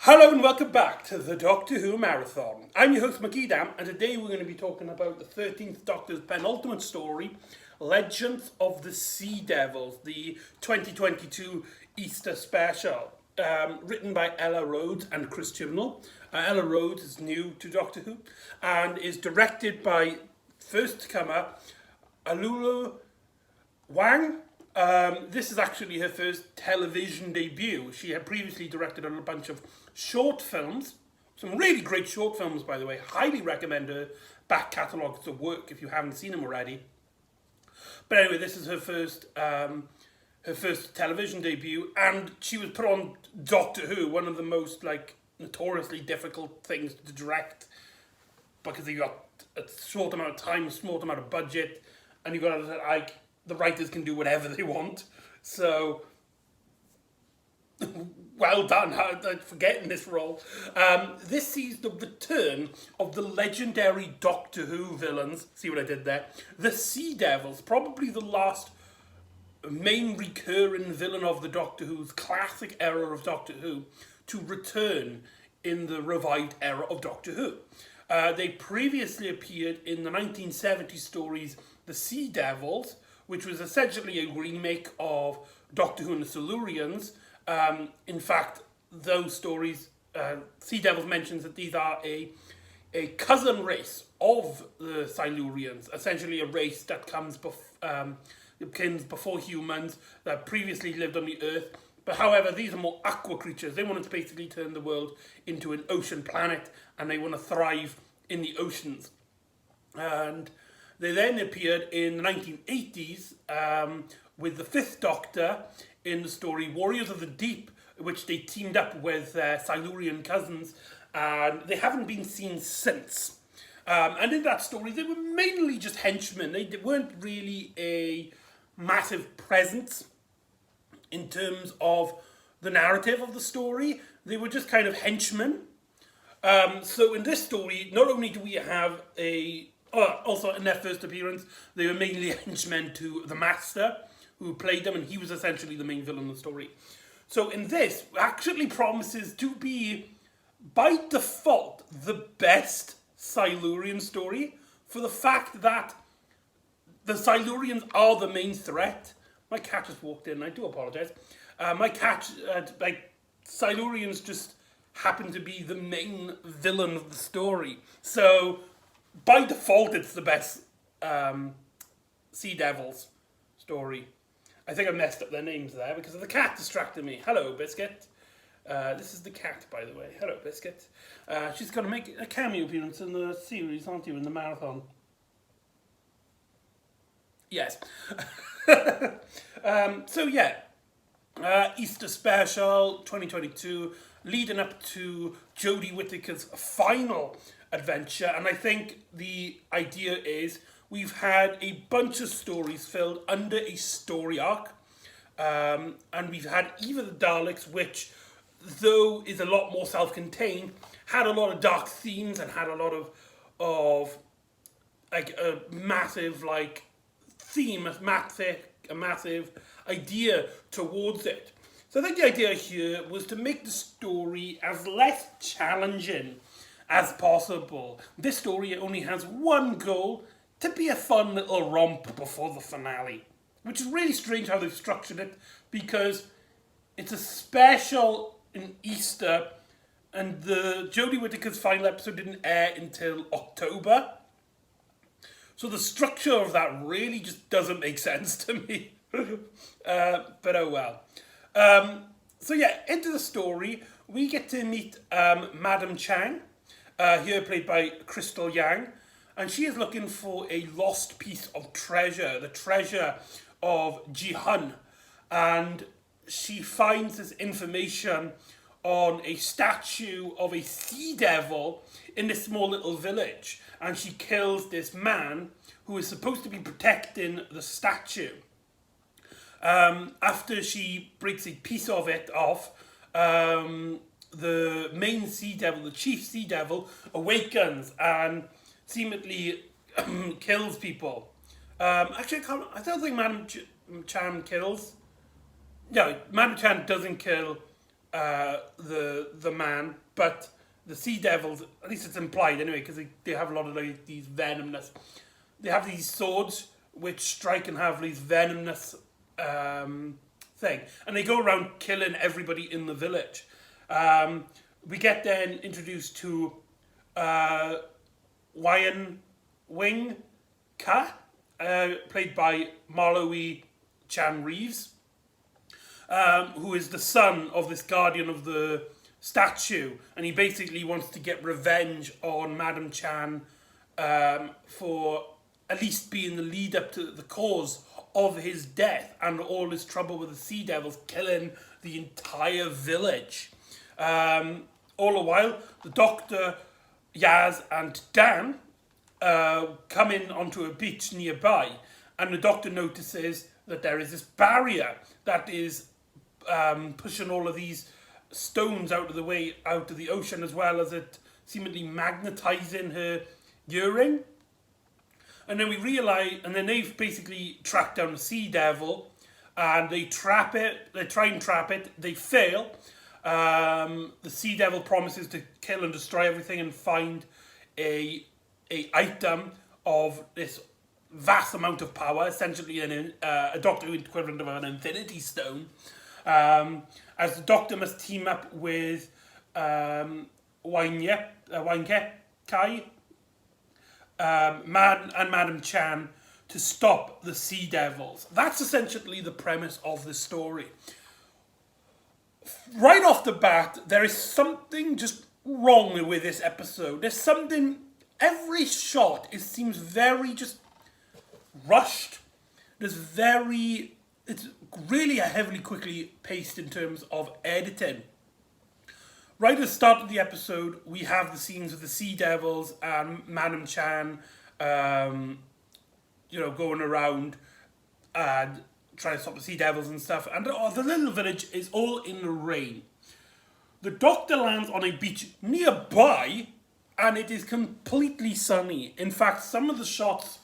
Hello and welcome back to the Doctor Who Marathon. I'm your host McEdam, and today we're going to be talking about the 13th Doctor's penultimate story, Legends of the Sea Devils, the 2022 Easter special, written by Ella Rhodes and Chris Chibnall. Ella Rhodes is new to Doctor Who and is directed by first-comer Alulu Wang. This is actually her first television debut. She had previously directed a bunch of short films, some really great short films, by the way. Highly recommend her back catalogue of work if you haven't seen them already. But anyway, this is her first television debut, and she was put on Doctor Who, one of the most notoriously difficult things to direct, because you got a short amount of time, a small amount of budget, and you got the writers can do whatever they want. So, well done for getting this role. This sees the return of the legendary Doctor Who villains. See what I did there? The Sea Devils, probably the last main recurring villain of the Doctor Who's classic era of Doctor Who, to return in the revived era of Doctor Who. They previously appeared in the 1970 stories The Sea Devils, which was essentially a remake of Doctor Who and the Silurians. In fact, those stories, Sea Devils mentions that these are a cousin race of the Silurians, essentially a race that comes before humans, that previously lived on the Earth. But however, these are more aqua creatures. They want to basically turn the world into an ocean planet, and they want to thrive in the oceans. And they then appeared in the 1980s with the Fifth Doctor in the story Warriors of the Deep, which they teamed up with their Silurian cousins, and they haven't been seen since. And in that story, they were mainly just henchmen. They weren't really a massive presence in terms of the narrative of the story. They were just kind of henchmen. So in this story, not only do we have also in their first appearance, they were mainly henchmen to the Master, who played them, and he was essentially the main villain of the story. So in this, actually promises to be, by default, the best Silurian story, for the fact that the Silurians are the main threat. My cat just walked in, I do apologise. My cat, Silurians just happen to be the main villain of the story. So, by default, it's the best Sea Devils story. I think I messed up their names there because the cat distracted me. Hello, Biscuit. This is the cat, by the way. Hello, Biscuit. She's going to make a cameo appearance in the series, aren't you, in the marathon? Yes. Easter special 2022, leading up to Jodie Whittaker's final adventure, and I think the idea is we've had a bunch of stories filled under a story arc, and we've had Eve the Daleks, which, though is a lot more self-contained, had a lot of dark themes and had a lot of a massive theme, a massive idea towards it. So I think the idea here was to make the story as less challenging as possible. This story only has one goal: to be a fun little romp before the finale. Which is really strange how they've structured it, because it's a special in Easter, and the Jodie Whittaker's final episode didn't air until October. So the structure of that really just doesn't make sense to me. But oh well. Into the story, we get to meet Madam Chang, here played by Crystal Yang, and she is looking for a lost piece of treasure, the treasure of Jihan, and she finds this information on a statue of a sea devil in this small little village, and she kills this man who is supposed to be protecting the statue. After she breaks a piece of it off, the main sea devil, the chief sea devil, awakens and seemingly kills people. I don't think Madam Chan kills. No, Madam Chan doesn't kill the man, but the sea devils, at least it's implied anyway, because they have a lot of like these venomous. They have these swords which strike and have these venomous thing, and they go around killing everybody in the village. We get then introduced to Wyan Wing Ka, played by Marlowe Chan Reeves, who is the son of this guardian of the statue, and he basically wants to get revenge on Madam Chan for at least being the lead up to the cause of his death and all his trouble with the sea devils killing the entire village. All the while, the Doctor, Yaz, and Dan come in onto a beach nearby, and the Doctor notices that there is this barrier that is pushing all of these stones out of the way, out of the ocean, as well as it seemingly magnetizing her earring. And then we realise, and then they've basically tracked down the sea devil, and they trap it. They try and trap it. They fail. The sea devil promises to kill and destroy everything and find a item of this vast amount of power, essentially a Doctor Who equivalent of an Infinity Stone. As the Doctor must team up with Wanke Kai, and Madam Chan to stop the sea devils. That's essentially the premise of the story. Right off the bat, there is something just wrong with this episode. There's something, every shot, it seems very just rushed. It's really a heavily quickly paced in terms of editing. Right at the start of the episode, we have the scenes of the sea devils and Madam Chan, going around and trying to stop the sea devils and stuff. And the little village is all in the rain. The Doctor lands on a beach nearby, and it is completely sunny. In fact, some of the shots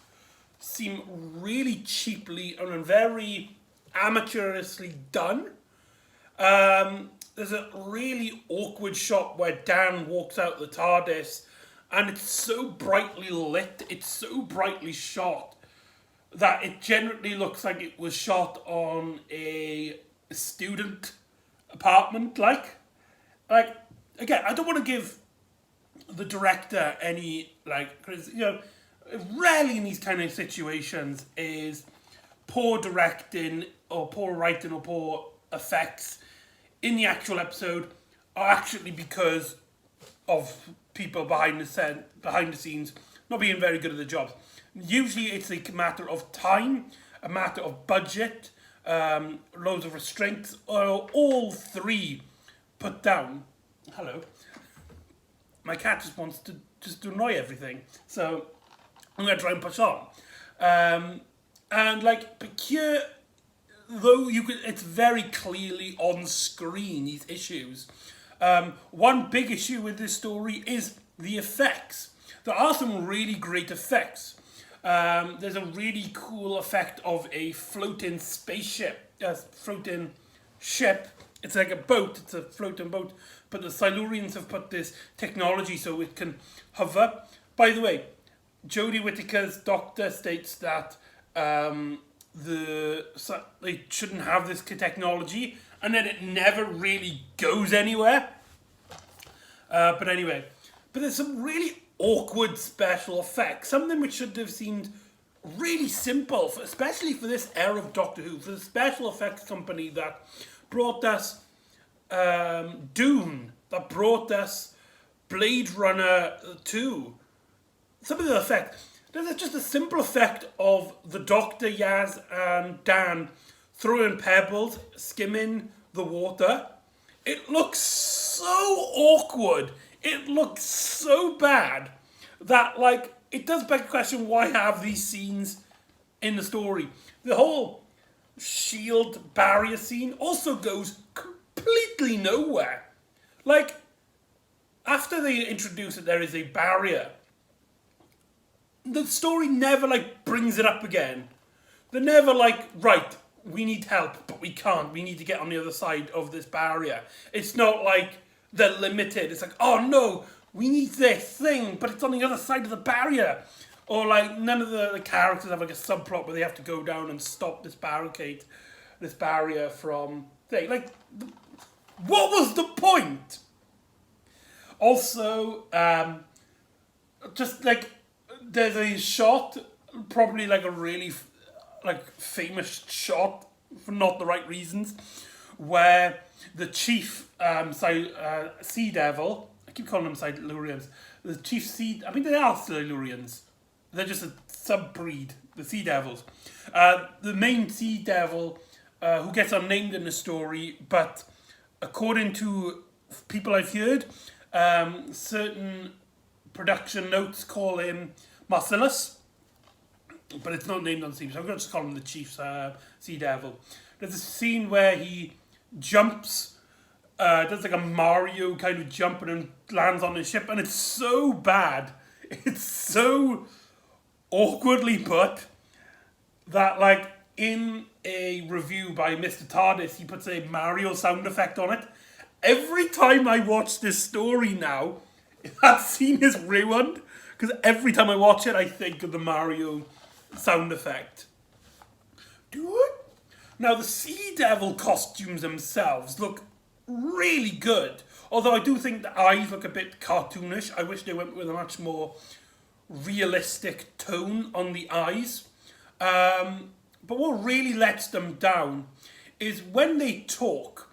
seem really cheaply and very amateurishly done. There's a really awkward shot where Dan walks out the TARDIS, and it's so brightly lit, it's so brightly shot, that it generally looks like it was shot on a student apartment. Like again, I don't want to give the director any, because, rarely in these kind of situations is poor directing or poor writing or poor effects in the actual episode are actually because of people behind the scenes not being very good at the job. Usually it's a matter of time, a matter of budget, loads of restraints, or all three put down. Hello. My cat just wants to annoy everything, so I'm going to try and push on. And Picure, though it's very clearly on screen, these issues. One big issue with this story is the effects. There are some really great effects. There's a really cool effect of a floating spaceship, floating ship. It's like a boat, it's a floating boat, but the Silurians have put this technology so it can hover. By the way, Jodie Whittaker's Doctor states that they shouldn't have this technology, and then it never really goes anywhere. But there's some really awkward special effects, something which should have seemed really simple, especially for this era of Doctor Who, for the special effects company that brought us Dune, that brought us Blade Runner 2. Some of the effects. There's just a simple effect of the Doctor, Yaz, and Dan throwing pebbles, skimming the water. It looks so awkward. It looks so bad that, it does beg the question, why have these scenes in the story? The whole shield barrier scene also goes completely nowhere. After they introduce that there is a barrier, the story never brings it up again. They're never right, we need help, but we can't. We need to get on the other side of this barrier. It's not like they're limited. It's like, oh no, we need this thing, but it's on the other side of the barrier. Or like none of the characters have like a subplot where they have to go down and stop this barrier from thing. Like, what was the point? Also, just like there's a shot, probably like a really famous shot for not the right reasons, where the chief Sea Devil, I keep calling them Silurians, the chief Sea, I mean they are Silurians, they're just a sub-breed, the Sea Devils. The main Sea Devil, who gets unnamed in the story, but according to people I've heard, certain production notes call him Marcellus, but it's not named on the scene, so I'm going to just call him the Chief Sea Devil. There's a scene where he jumps, does like a Mario kind of jump and then lands on his ship, and it's so bad, it's so awkwardly put, that like in a review by Mr. TARDIS, he puts a Mario sound effect on it. Every time I watch this story now, that scene is ruined, because every time I watch it, I think of the Mario sound effect. Do it? Now, the Sea Devil costumes themselves look really good, although I do think the eyes look a bit cartoonish. I wish they went with a much more realistic tone on the eyes. But what really lets them down is when they talk,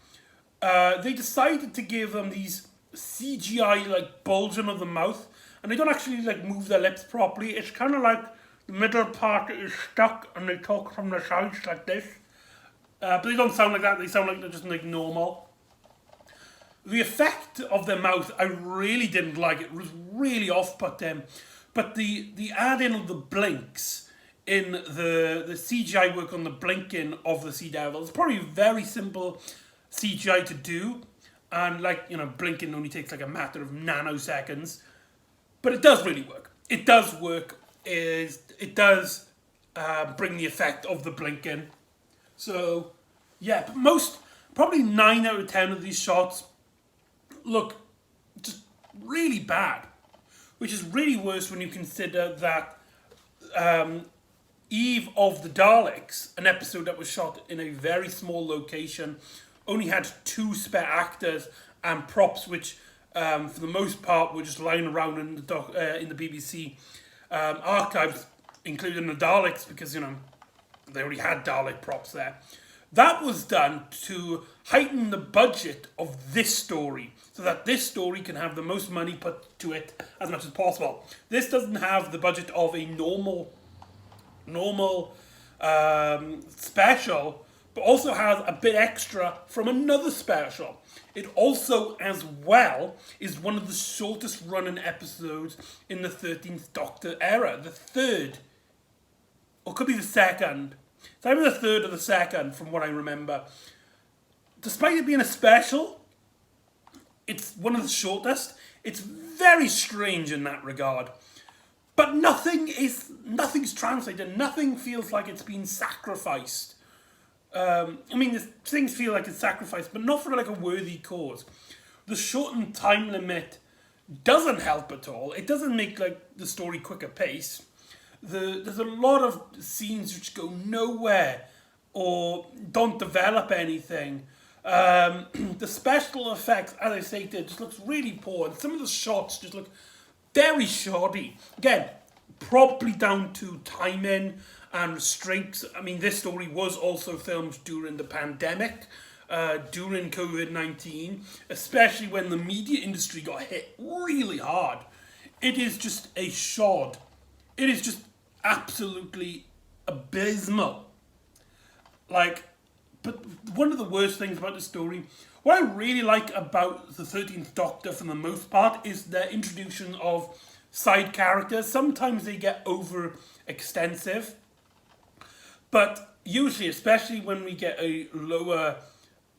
they decided to give them these CGI like bulging of the mouth, and they don't actually like move their lips properly. It's kind of like the middle part is stuck and they talk from the sides like this. But they don't sound like that, they sound like they're just like normal. The effect of their mouth, I really didn't like. It was really off-putting. But the add-in of the blinks in the CGI work on the blinking of the Sea Devil is probably very simple CGI to do. And like, you know, blinking only takes like a matter of nanoseconds. But it does really work. It does work. It does bring the effect of the blinking. So, yeah, but probably 9 out of 10 of these shots look just really bad. Which is really worse when you consider that Eve of the Daleks, an episode that was shot in a very small location, only had 2 spare actors and props, which for the most part were just lying around in the BBC archives, including the Daleks, because, you know, they already had Dalek props there. That was done to heighten the budget of this story, so that this story can have the most money put to it as much as possible. This doesn't have the budget of a normal special, but also has a bit extra from another special. It also, as well, is one of the shortest running episodes in the 13th Doctor era. The third, or could be the second. It's either the third or the second, from what I remember. Despite it being a special, it's one of the shortest. It's very strange in that regard. But nothing's translated. Nothing feels like it's been sacrificed. I mean, things feel like it's sacrificed, but not for like a worthy cause. The shortened time limit doesn't help at all. It doesn't make like the story quicker pace. There's a lot of scenes which go nowhere or don't develop anything. The special effects, as I stated, just looks really poor, and some of the shots just look very shoddy. Again, probably down to timing and restraints. I mean, this story was also filmed during the pandemic, during COVID-19, especially when the media industry got hit really hard. It is just a shod. It is just absolutely abysmal. Like, but one of the worst things about the story, what I really like about the 13th Doctor for the most part is their introduction of side characters. Sometimes they get over extensive, but usually, especially when we get a lower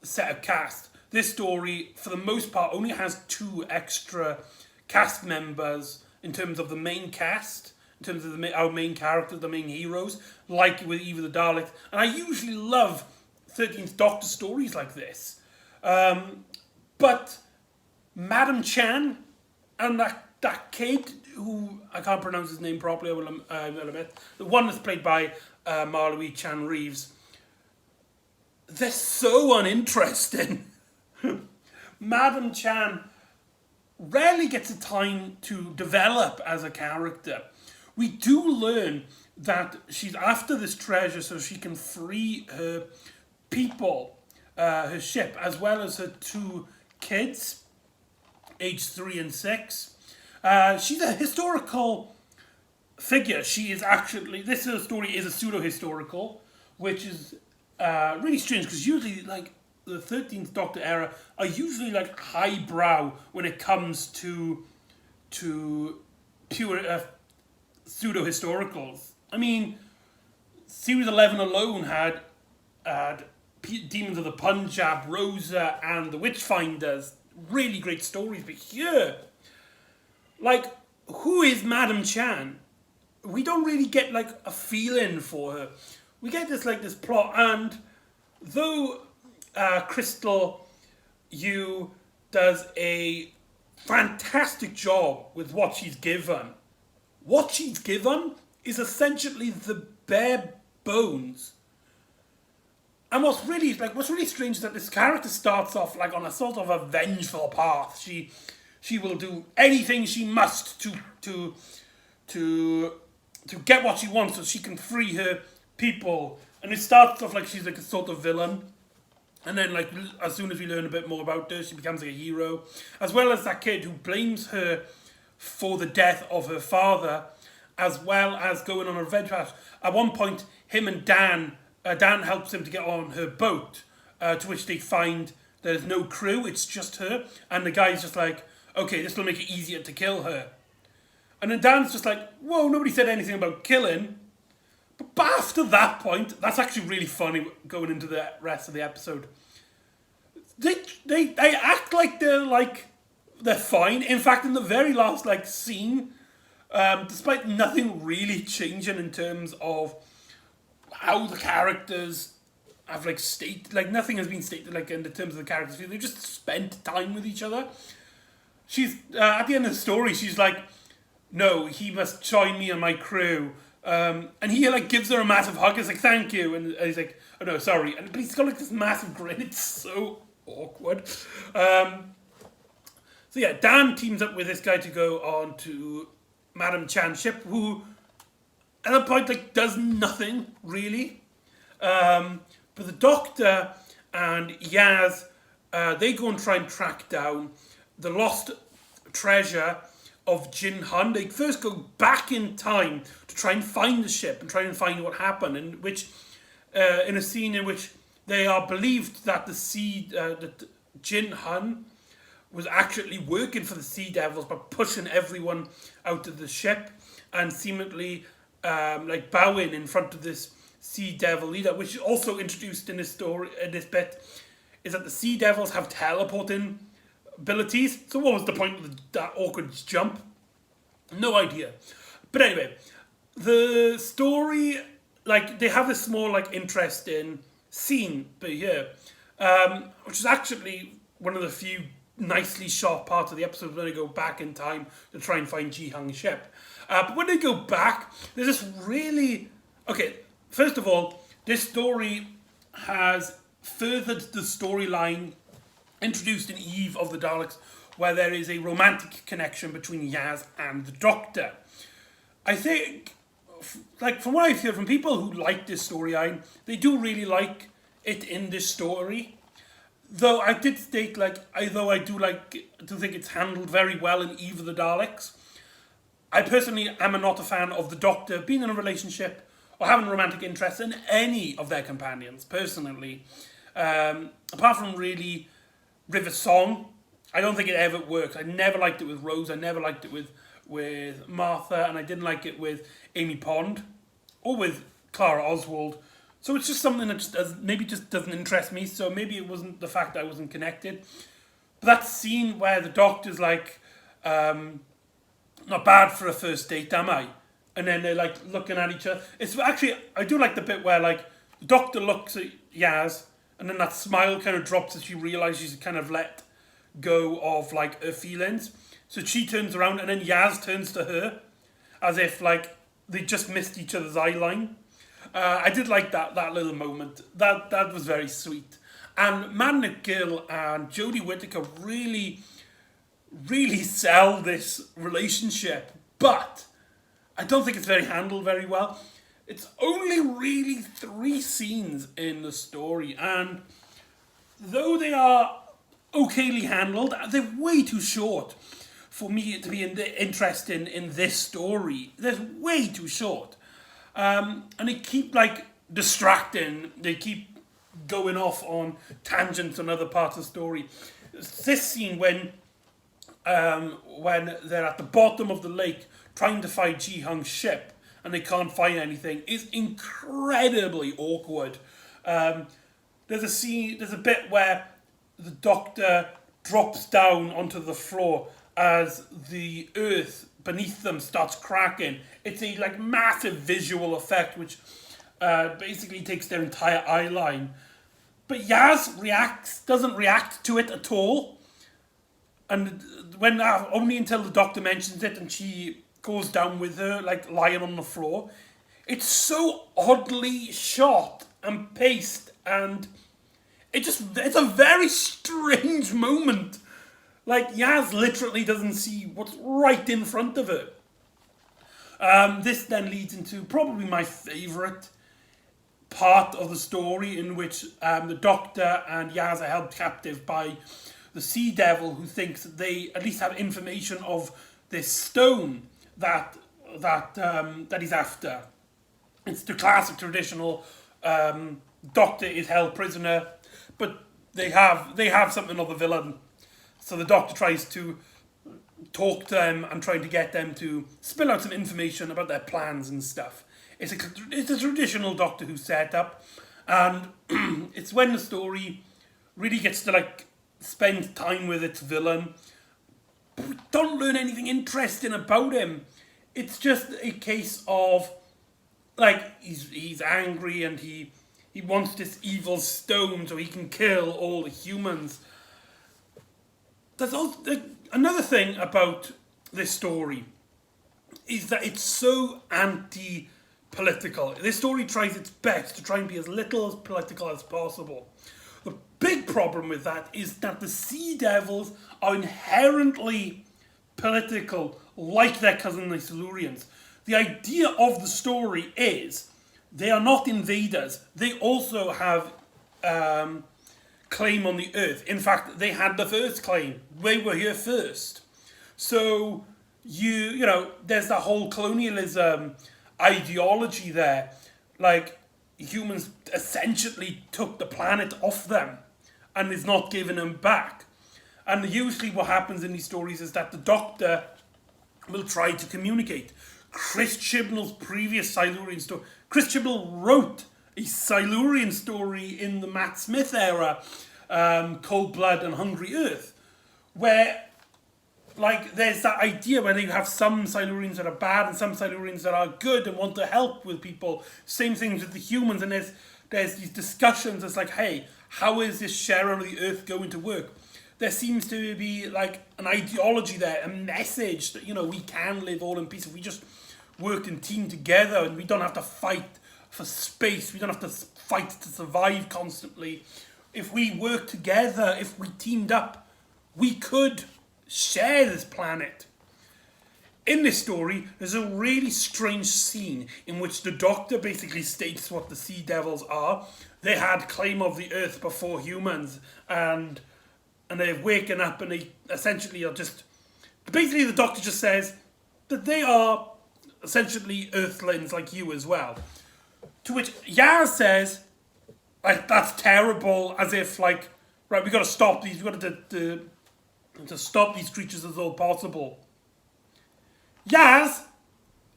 set of cast, this story for the most part only has 2 extra cast members in terms of the main cast, in terms of our main characters, the main heroes, like with Eve of the Daleks. And I usually love 13th Doctor stories like this. But Madam Chan and that kid, who I can't pronounce his name properly, I will admit, the one that's played by Marlowe Chan Reeves, they're so uninteresting. Madam Chan rarely gets the time to develop as a character. We do learn that she's after this treasure so she can free her people, her ship, as well as her 2 kids, aged 3 and 6. She's a historical figure. She is actually, this story is a pseudo-historical, which is really strange, because usually, like, the 13th Doctor era are usually, like, highbrow when it comes to pure pseudo-historicals. I mean, Series 11 alone had Demons of the Punjab, Rosa, and the Witchfinders. Really great stories, but here, like, who is Madam Chan? We don't really get, like, a feeling for her. We get this plot, and though Crystal Yu does a fantastic job with what she's given is essentially the bare bones. And what's really strange is that this character starts off like on a sort of a vengeful path. She will do anything she must to get what she wants so she can free her people. And it starts off like she's like a sort of villain. And then, like, as soon as we learn a bit more about her, she becomes like a hero. As well as that kid who blames her for the death of her father, as well as going on a revenge path. At one point, him and Dan helps him to get on her boat, to which they find there's no crew, it's just her. And the guy's just like, okay, this will make it easier to kill her. And then Dan's just like, whoa, nobody said anything about killing. But after that point, that's actually really funny going into the rest of the episode. They act like they're fine. In fact, in the very last scene, despite nothing really changing in terms of how the characters have nothing has been stated in the terms of the characters. They just spent time with each other. She's at the end of the story, she's like, no, he must join me and my crew. And he gives her a massive hug. He's like, thank you. And he's like, oh no, sorry. But he's got this massive grin. It's so awkward. So yeah, Dan teams up with this guy to go on to Madam Chan's ship, who at that point does nothing really. But the Doctor and Yaz, they go and try and track down the lost treasure of Jin Han. They first go back in time to try and find the ship and try and find what happened, in which, in a scene in which they are believed that that Jin Han was actually working for the Sea Devils by pushing everyone out of the ship and seemingly bowing in front of this Sea Devil leader, which is also introduced in this story. In this bit, is that the Sea Devils have teleporting abilities. So what was the point of that awkward jump? No idea. But anyway, the story, they have this small interesting scene per year, which is actually one of the few nicely shot parts of the episode when they go back in time to try and find Ji Hung's ship. But when they go back, there's this really... Okay, first of all, this story has furthered the storyline introduced in Eve of the Daleks, where there is a romantic connection between Yaz and the Doctor. I think, from what I hear from people who like this storyline, they do really like it in this story. Though I did state, although I do think it's handled very well in Eve of the Daleks, I personally am not a fan of the Doctor being in a relationship or having romantic interest in any of their companions, personally. Apart from really River Song, I don't think it ever works. I never liked it with Rose, I never liked it with Martha, and I didn't like it with Amy Pond or with Clara Oswald. So it's just something that just doesn't interest me. So maybe it wasn't the fact that I wasn't connected. But that scene where the Doctor's not bad for a first date, am I? and then they're like looking at each other. It's actually, I do like the bit where like the doctor looks at Yaz, and then that smile kind of drops as she realizes she's kind of let go of like her feelings. So she turns around, and then Yaz turns to her, as if like they just missed each other's eye line. I did like that little moment. That was very sweet. And Matt McGill and Jodie Whittaker really sell this relationship, but I don't think it's handled very well. It's only really 3 scenes in the story, and though they are okayly handled, they're way too short for me to be interested in this story. They're way too short. And they keep like distracting. They keep going off on tangents on other parts of the story. This scene when they're at the bottom of the lake trying to find Ji Hung's ship and they can't find anything is incredibly awkward. There's a bit where the doctor drops down onto the floor as the earth beneath them starts cracking. It's a like massive visual effect which basically takes their entire eye line. But Yaz doesn't react to it at all. And when only until the doctor mentions it and she goes down with her, like lying on the floor. It's so oddly shot and paced, and it's a very strange moment. Like Yaz literally doesn't see what's right in front of her. This then leads into probably my favourite part of the story, in which the Doctor and Yaz are held captive by the Sea Devil, who thinks that they at least have information of this stone that he's after. It's the classic traditional Doctor is held prisoner, but they have something of a villain. So the Doctor tries to talk to them and trying to get them to spill out some information about their plans and stuff. It's a traditional Doctor Who setup, and it's when the story really gets to like spend time with its villain. But we don't learn anything interesting about him. It's just a case of like he's angry and he wants this evil stone so he can kill all the humans. There's also another thing about this story is that it's so anti-political. This story tries its best to try and be as little as political as possible. The big problem with that is that the Sea Devils are inherently political, like their cousin the Silurians. The idea of the story is they are not invaders. They also have claim on the Earth. In fact, they had the first claim. They were here first. So you know, there's that whole colonialism ideology there. Like humans essentially took the planet off them and is not giving them back. And usually what happens in these stories is that the Doctor will try to communicate. Chris Chibnall's previous Silurian story. Chris Chibnall wrote a Silurian story in the Matt Smith era, Cold Blood and Hungry Earth, where like there's that idea where you have some Silurians that are bad and some Silurians that are good and want to help with people. Same things with the humans, and there's these discussions. It's like, hey, how is this share of the Earth going to work? There seems to be like an ideology there, a message that, you know, we can live all in peace if we just work in team together, and we don't have to fight for space. We don't have to fight to survive constantly. If we work together, if we teamed up, we could share this planet. In this story, there's a really strange scene in which the Doctor basically states what the Sea Devils are. They had claim of the Earth before humans, and they've waken up and they essentially are just... Basically, the Doctor just says that they are essentially Earthlings like you as well. To which Yaz says, like, that's terrible, as if, like, right, we got to stop these, we got to stop these creatures as all possible. Yaz,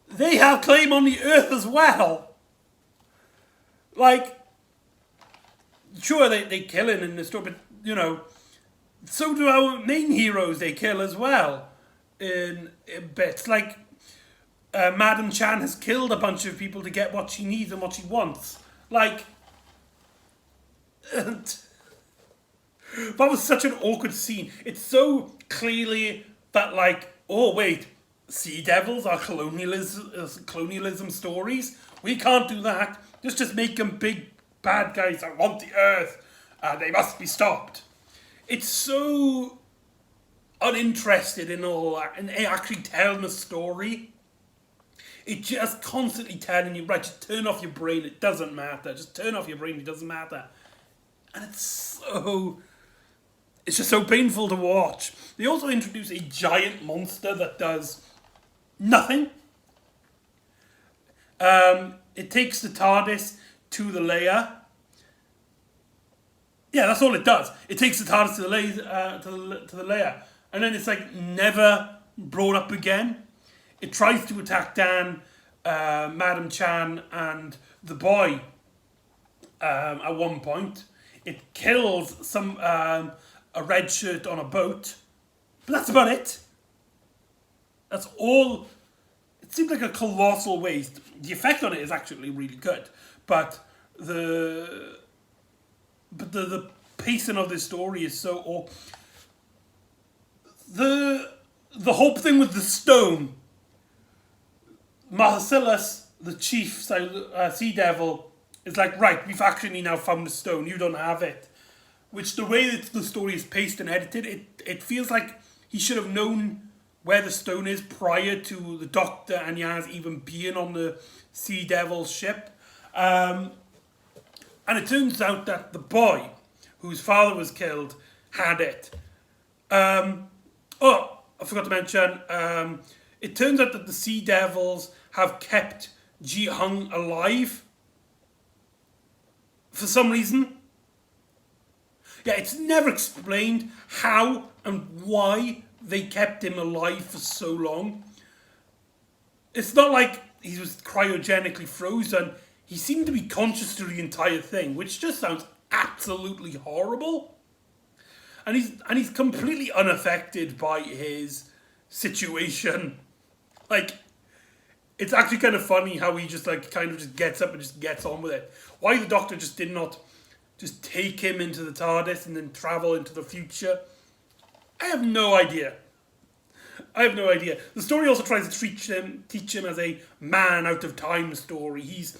they have claim on the Earth as well. Like, sure, they kill it in the story, but, you know, so do our main heroes, they kill as well in bits. Like, Madam Chan has killed a bunch of people to get what she needs and what she wants. Like, that was such an awkward scene. It's so clearly that, like, oh wait, sea devils are colonialism stories. We can't do that. Just make them big bad guys that want the earth. They must be stopped. It's so uninterested in all that and actually telling a story. It's just constantly telling you, right, just turn off your brain, it doesn't matter. Just turn off your brain, it doesn't matter. And it's just so painful to watch. They also introduce a giant monster that does nothing. It takes the TARDIS to the layer. Yeah, that's all it does. It takes the TARDIS to the layer, to the layer, and then it's like never brought up again. It tries to attack Dan, Madam Chan, and the boy at one point. It kills a red shirt on a boat, but that's about it. That's all. It seems like a colossal waste. The effect on it is actually really good, but the pacing of this story is so awful. The whole thing with the stone. Marcellus, the chief sea devil, is like, right, we've actually now found the stone, you don't have it. Which, the way that the story is paced and edited, it feels like he should have known where the stone is prior to the Doctor and Yaz even being on the Sea Devil's ship. And it turns out that the boy, whose father was killed, had it. I forgot to mention, it turns out that the Sea Devils have kept Ji Hung alive for some reason. Yeah, it's never explained how and why they kept him alive for so long. It's not like he was cryogenically frozen. He seemed to be conscious through the entire thing, which just sounds absolutely horrible. And he's completely unaffected by his situation. Like, it's actually kind of funny how he just like kind of just gets up and just gets on with it. Why the Doctor just did not just take him into the TARDIS and then travel into the future, I have no idea. The story also tries to teach him as a man out of time story. He's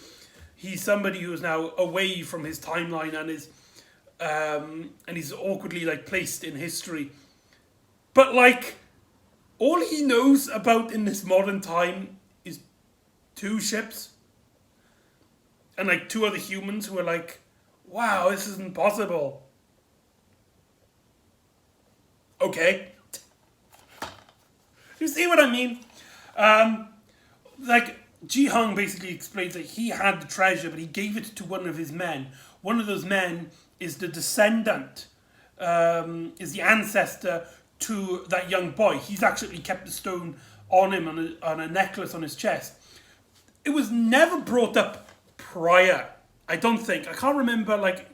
somebody who is now away from his timeline and he's awkwardly like placed in history. But like, all he knows about in this modern time is 2 ships and like 2 other humans who are like, wow, this isn't possible. Okay. You see what I mean? Like, Ji Hung basically explains that he had the treasure, but he gave it to one of his men. One of those men is the descendant, is the ancestor to that young boy. He's actually kept the stone on him, on a necklace on his chest. It was never brought up prior, I don't think. I can't remember, like,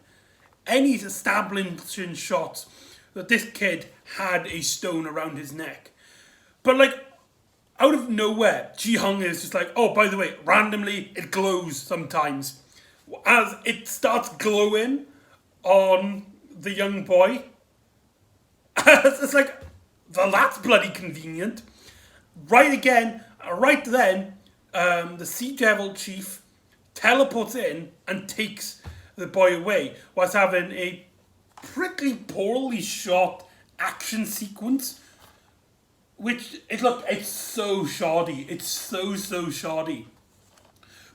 any establishing shots that this kid had a stone around his neck. But, like, out of nowhere, Ji Hung is just like, oh, by the way, randomly, it glows sometimes. As it starts glowing on the young boy, it's like, well, that's bloody convenient. Right then, the Sea Devil chief teleports in and takes the boy away, whilst having a pretty poorly shot action sequence. Which, it's so shoddy. It's so shoddy.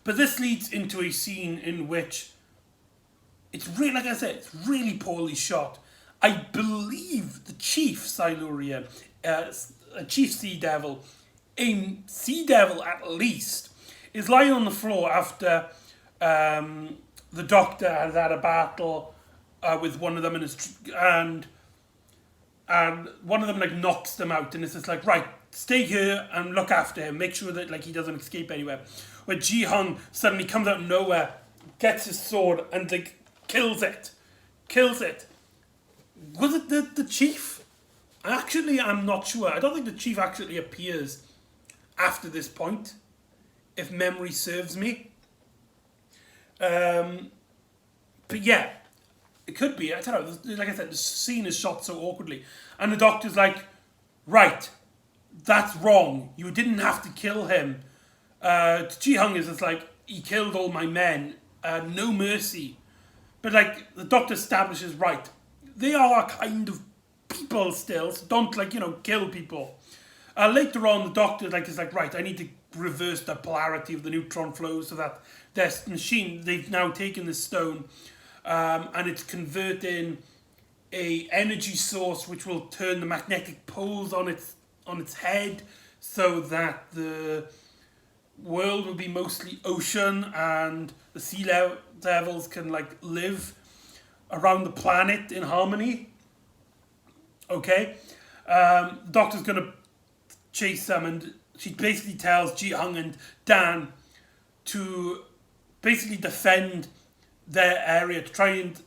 But this leads into a scene in which it's really, like I said, it's really poorly shot. I believe the chief Silurian, a chief Sea Devil, a Sea Devil at least, is lying on the floor after the Doctor has had a battle with one of them and one of them like knocks them out, and it's just like, right, stay here and look after him, make sure that like he doesn't escape anywhere. Where Ji Hung suddenly comes out of nowhere, gets his sword and like kills it. Was it the chief? Actually, I'm not sure. I don't think the chief actually appears after this point. if memory serves me. But yeah, it could be. I don't know. Like I said, the scene is shot so awkwardly, and the doctor's like, "Right, that's wrong. You didn't have to kill him." Ji Hung is just like, "He killed all my men. No mercy." But like the doctor establishes, right, they are a kind of people still, so don't kill people. Later on, the doctor is like, right, I need to reverse the polarity of the neutron flow so that this machine, they've now taken this stone, and it's converting a energy source which will turn the magnetic poles on its head, so that the world will be mostly ocean and the sea devils can live around the planet in harmony. Okay, the doctor's gonna chase them, and she basically tells Ji Hung and Dan to basically defend their area, to try and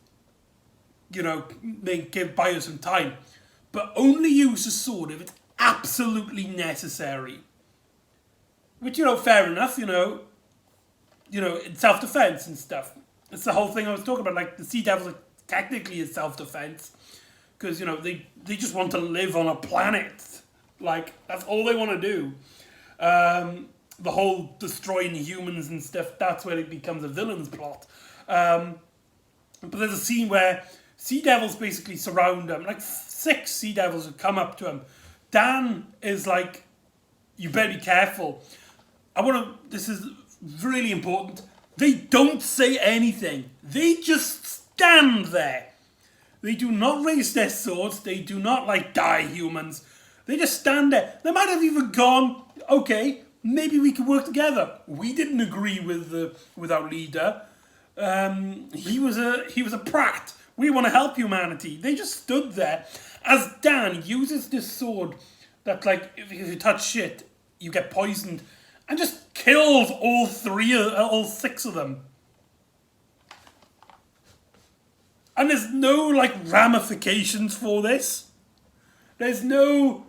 buy her some time, but only use the sword if it's absolutely necessary. Which, fair enough, in self-defense and stuff. It's the whole thing I was talking about. Like, the Sea Devils are technically in self-defense. Because, they just want to live on a planet. Like, that's all they want to do. The whole destroying humans and stuff, that's where it becomes a villain's plot. But there's a scene where Sea Devils basically surround them. Like, 6 Sea Devils have come up to him. Dan is like, you better be careful. This is really important. They don't say anything. They just stand there. They do not raise their swords. They do not die humans. They just stand there. They might have even gone, okay, maybe we could work together. We didn't agree with our leader. He was a prat. We want to help humanity. They just stood there as Dan uses this sword that if you touch shit, you get poisoned, and just kills all 6 of them. And there's no ramifications for this. There's no,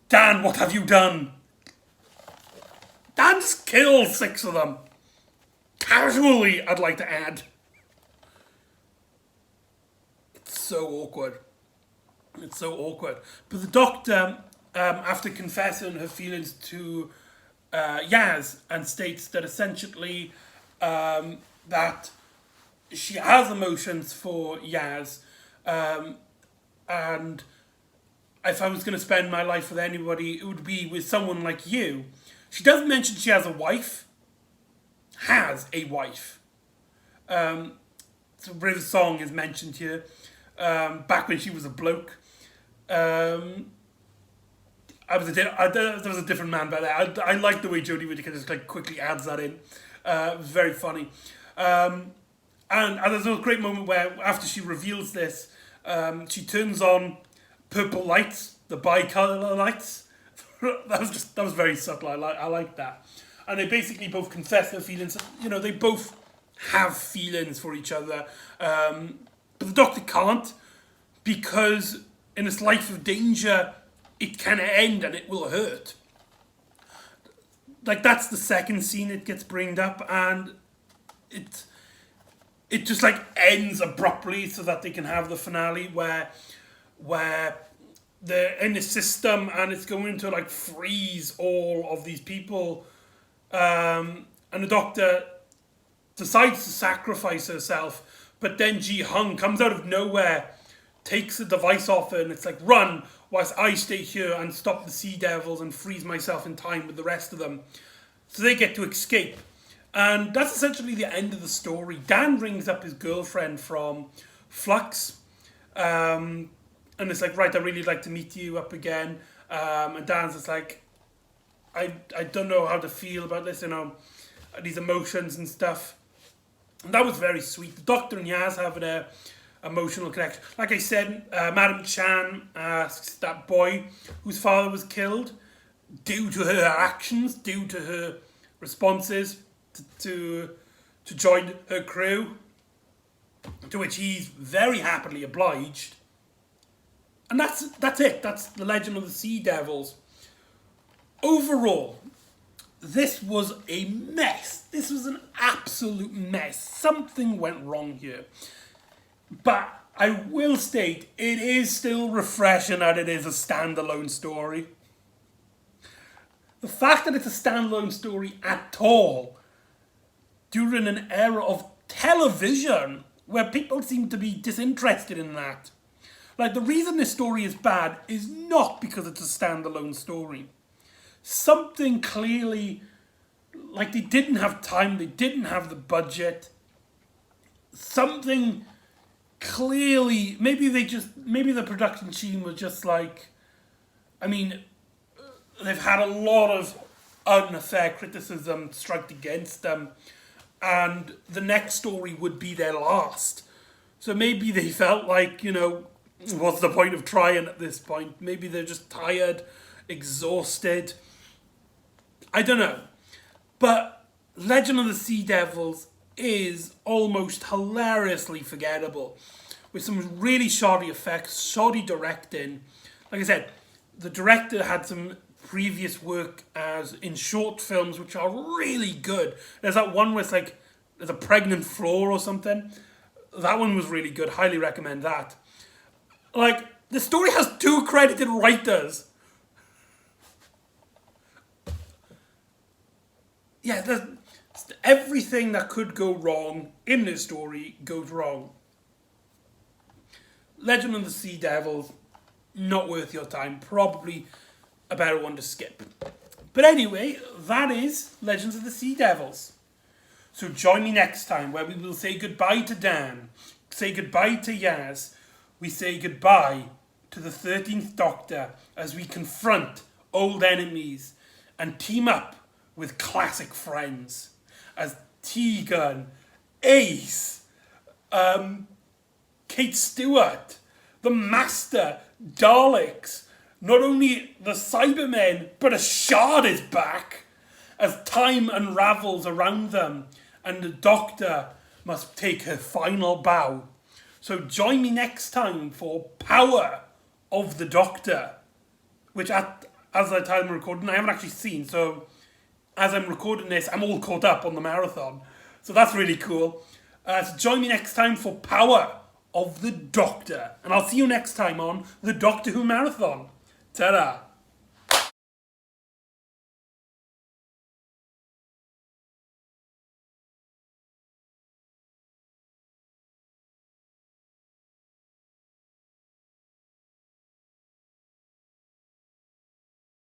Dan, what have you done? Dan just kills 6 of them. Casually, I'd like to add. It's so awkward. It's so awkward. But the doctor, after confessing her feelings to Yaz, and states that essentially that she has emotions for Yaz, and if I was going to spend my life with anybody, it would be with someone like you. She does mention she has a wife. So River's song is mentioned here, back when she was a bloke. I was a different man back then. I like the way Jodie Whittaker just quickly adds that in. It was very funny. And there's a great moment where after she reveals this, she turns on purple lights, the bicolor lights. that was very subtle. I like that. And they basically both confess their feelings. They both have feelings for each other. But the doctor can't, because in this life of danger, it can end and it will hurt. That's the second scene it gets bringed up, and it just ends abruptly so that they can have the finale where they're in the system and it's going to freeze all of these people, and the doctor decides to sacrifice herself, but then Ji Hung comes out of nowhere, takes the device off her, and it's run whilst I stay here and stop the Sea Devils and freeze myself in time with the rest of them. So they get to escape. And that's essentially the end of the story. Dan rings up his girlfriend from Flux, and it's right, I'd really like to meet you up again. And Dan's just I don't know how to feel about this, these emotions and stuff. And that was very sweet. The Doctor and Yaz have their emotional connection. Like I said, Madam Chan asks that boy whose father was killed, due to her actions, due to her responses, to join her crew, to which he's very happily obliged. And that's it. That's the Legend of the Sea Devils. Overall, this was a mess. This was an absolute mess. Something went wrong here. But I will state, it is still refreshing that it is a standalone story. The fact that it's a standalone story at all, during an era of television, where people seem to be disinterested in that. Like, the reason this story is bad is not because it's a standalone story. Something clearly, like, they didn't have time, they didn't have the budget. Something clearly, maybe the production team was just like, I mean, they've had a lot of unfair criticism striked against them, and the next story would be their last. So maybe they felt like, what's the point of trying at this point? Maybe they're just tired, exhausted. I don't know. But Legend of the Sea Devils is almost hilariously forgettable, with some really shoddy effects, shoddy directing. Like I said, the director had some previous work as in short films which are really good. There's that one where it's like there's a pregnant floor or something. That one was really good. Highly recommend that. Like, the story has 2 credited writers. Yeah, everything that could go wrong in this story goes wrong. Legend of the Sea Devils, not worth your time. Probably a better one to skip. But anyway, that is Legends of the Sea Devils. So join me next time where we will say goodbye to Dan, say goodbye to Yaz, we say goodbye to the 13th Doctor as we confront old enemies and team up with classic friends as Tegan, Ace, Kate Stewart, the Master, Daleks, not only the Cybermen, but a Shard is back as time unravels around them and the Doctor must take her final bow. So join me next time for Power of the Doctor, which as the time I'm recording, I haven't actually seen, so as I'm recording this, I'm all caught up on the marathon. So that's really cool. So join me next time for Power of the Doctor. And I'll see you next time on the Doctor Who Marathon. Ta-da!